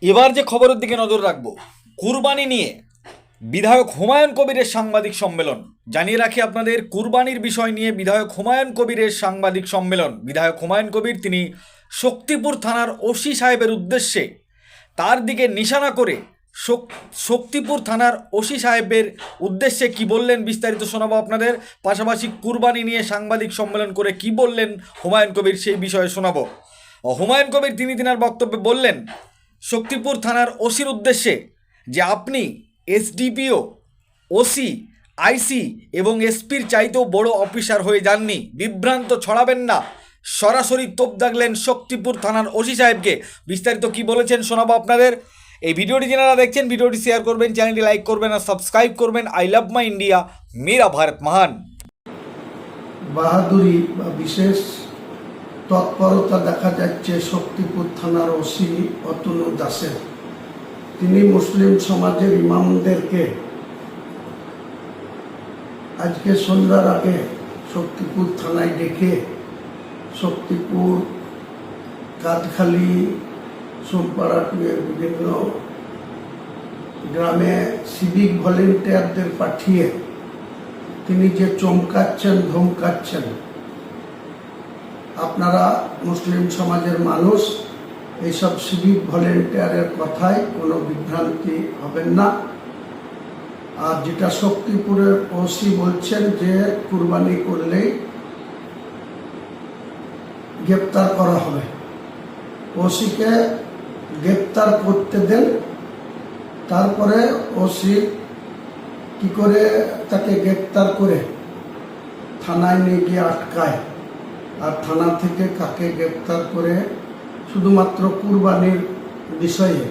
এবার যে খবরের দিকে নজর রাখব, কুরবানি নিয়ে বিধায়ক হুমায়ুন কবিরের সাংবাদিক সম্মেলন। জানিয়ে রাখি আপনাদের, কুরবানির বিষয় নিয়ে বিধায়ক হুমায়ুন কবিরের সাংবাদিক সম্মেলন। বিধায়ক হুমায়ুন কবির তিনি শক্তিপুর থানার ওসি সাহেবের উদ্দেশ্যে তার দিকে নিশানা করে শক্তিপুর থানার ওসি সাহেবের উদ্দেশ্যে কি বললেন বিস্তারিত শোনাবো আপনাদের। পাশাপাশি কুরবানি নিয়ে সাংবাদিক সম্মেলন করে কি বললেন হুমায়ুন কবির সেই বিষয়ে শোনাবো। হুমায়ুন কবির তিনি তিনার বক্তব্যে বললেন শক্তিপুর থানার ওসির উদ্দেশ্যে যে আপনি এসডিপিও, ওসি, আইসি এবং এসপির চাইতেও বড় অফিসার হয়ে যাননি, বিভ্রান্ত ছড়াবেন না। সরাসরি তোপ দাগলেন শক্তিপুর থানার ওসি সাহেবকে। বিস্তারিত কি বলেছেন শোনাবো আপনাদের। এই ভিডিওটি যারা দেখছেন ভিডিওটি শেয়ার করবেন, চ্যানেলটি লাইক করবেন আর সাবস্ক্রাইব করবেন। আই লাভ মাই ইন্ডিয়া, মেরা ভারত মহান। বাহাদুরি বা বিশেষ তৎপরতা দেখা যাচ্ছে শক্তিপুর থানার ওসি অতনু দাসের। তিনি মুসলিম সমাজের ইমামদেরকে আজকে সন্ধ্যার আগে শক্তিপুর থানায় ডেকে শক্তিপুর, কাঠখালি, সোমপাড়া টুয়ের বিভিন্ন গ্রামে সিভিক ভলেন্টিয়ারদের পাঠিয়ে তিনি যে চমকাচ্ছেন, ধমকাচ্ছেন, আপনারা মুসলিম সমাজের মানুষ এইসব সিভিক ভলেন্টিয়ারের কথায় কোনো বিভ্রান্তি হবেন না। আর যেটা শক্তিপুরের ওসি বলছেন যে কুরবানি করলেই গ্রেপ্তার করা হবে, ওসিকে গ্রেপ্তার করতে দেন, তারপরে ওসি কি করে তাকে গ্রেপ্তার করে থানায় নিয়ে গিয়ে আটকায়, আর থানা থেকে কাকে গ্রেপ্তার করে শুধুমাত্র কুরবানির বিষয়ে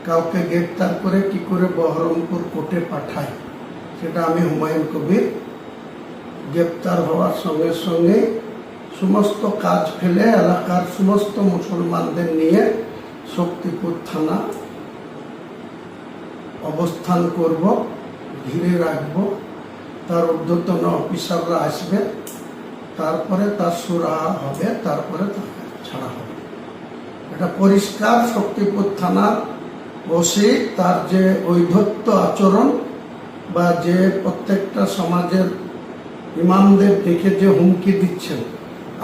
কাউকে গ্রেপ্তার করে কি করে বহরমপুর কোর্টে পাঠায়, সেটা আমি হুমায়ুন কবির গ্রেপ্তার হওয়ার সঙ্গে সঙ্গে সমস্ত কাজ ফেলে এলাকার সমস্ত মুসলমানদের নিয়ে শক্তিপুর থানা অবস্থান করব, ঘিরে রাখব, তার ঊর্ধ্বতন অফিসাররা আসবে, তারপরে তার সুরাহা হবে, তারপরে তাকে ছাড়া হবে। এটা পরিষ্কার। শক্তিপুর থানার ওসি তার যে ঔদ্ধত্য আচরণ বা যে প্রত্যেকটা সমাজের ইমামদের দেখে যে হুমকি দিচ্ছেন,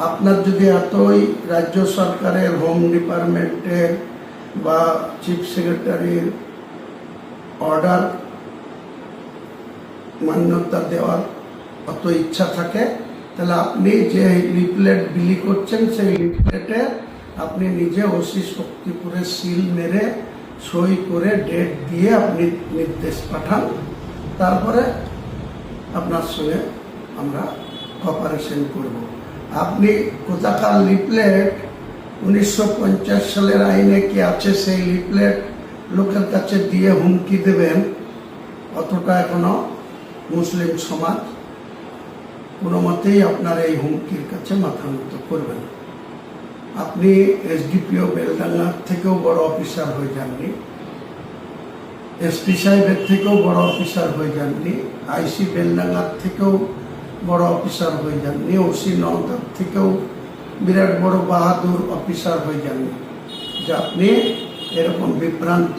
আপনার যদি এতই রাজ্য সরকারের হোম ডিপার্টমেন্টের বা চিফ সেক্রেটারির অর্ডার মান্যতা দেওয়ার অত ইচ্ছা থাকে, তাহলে আপনি যে লিফলেট বিলি করছেন সেই লিফলেটে আপনি নিজে ওসি শক্তিপুরে সিল মেরে সই করে ডেট দিয়ে আপনি নির্দেশ পাঠান, তারপরে আপনার সঙ্গে আমরা কপারেশন করব। আপনি কোথাকার লিফলেট 1950 সালের আইনে কি আছে সেই লিফলেট লোকের কাছে দিয়ে হুমকি দেবেন, অতটা এখনো মুসলিম সমাজ কোনো মতেই আপনার এই হুমকির কাছে মাথা নত করবেন। আপনি এসডিপিও বেলডাঙ্গার থেকেও বড় অফিসার হয়ে যাননি, এসপি সাহেবের থেকেও বড় অফিসার হয়ে যাননি, আইসি বেলডাঙ্গার থেকেও বড় অফিসার হয়ে যাননি, ওসি নওদার থেকেও বিরাট বড় বাহাদুর অফিসার হয়ে যাননি, যে আপনি এরকম বিভ্রান্ত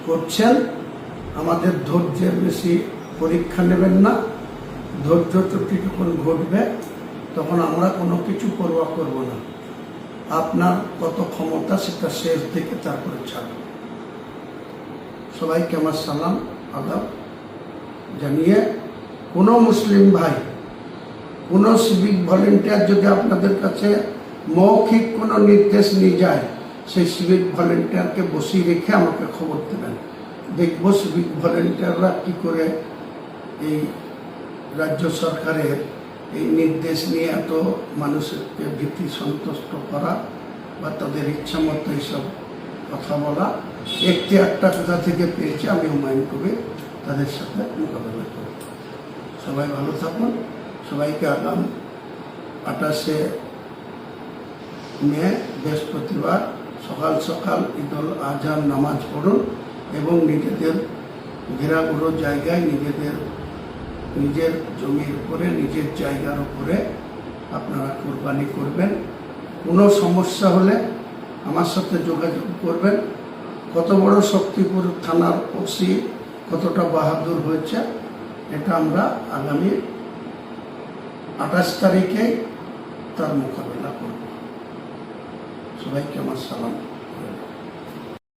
করছেন। আমাদের ধৈর্যের বেশি পরীক্ষা নেবেন না। ধৈর্য ত্রুটি যখন ঘটবে তখন আমরা কোনো কিছু পরোয়া করব না। আপনার কত ক্ষমতা সেটা শেষ দিকে তারপরে ছাড়ব। সবাইকে আমার সালাম আদাব জানিয়ে, কোনো মুসলিম ভাই, কোনো সিভিক ভলেন্টিয়ার যদি আপনাদের কাছে মৌখিক কোনো নির্দেশ নিয়ে যায়, সেই সিভিক ভলেন্টিয়ারকে বসিয়ে রেখে আমাকে খবর দেবেন। দেখব সিভিক ভলেন্টিয়াররা কী করে এই রাজ্য সরকারের এই নির্দেশ নিয়ে এত মানুষকে ভীতি সন্তুষ্ট করা বা তাদের ইচ্ছা মতো এইসব কথা বলা, একটি একটা কোথা থেকে পেয়েছে আমি হুমায়ুন কবির তাদের সাথে মোকাবেলা করব। সবাই ভালো থাকুন। সবাইকে আগাম 28শে মে বৃহস্পতিবার সকাল সকাল ঈদুল আজহার নামাজ পড়ুন এবং নিজেদের ঘেরাগুলো জায়গায় নিজের জমির উপরে, নিজের জায়গার উপরে আপনারা কোরবানি করবেন। কোনো সমস্যা হলে আমার সাথে যোগাযোগ করবেন। কত বড় শক্তিপুর থানার ওসি কতটা বাহাদুর হয়েছে, এটা আমরা আগামী 28 তারিখে তার মোকাবেলা করব। সবাইকে আমার সালাম।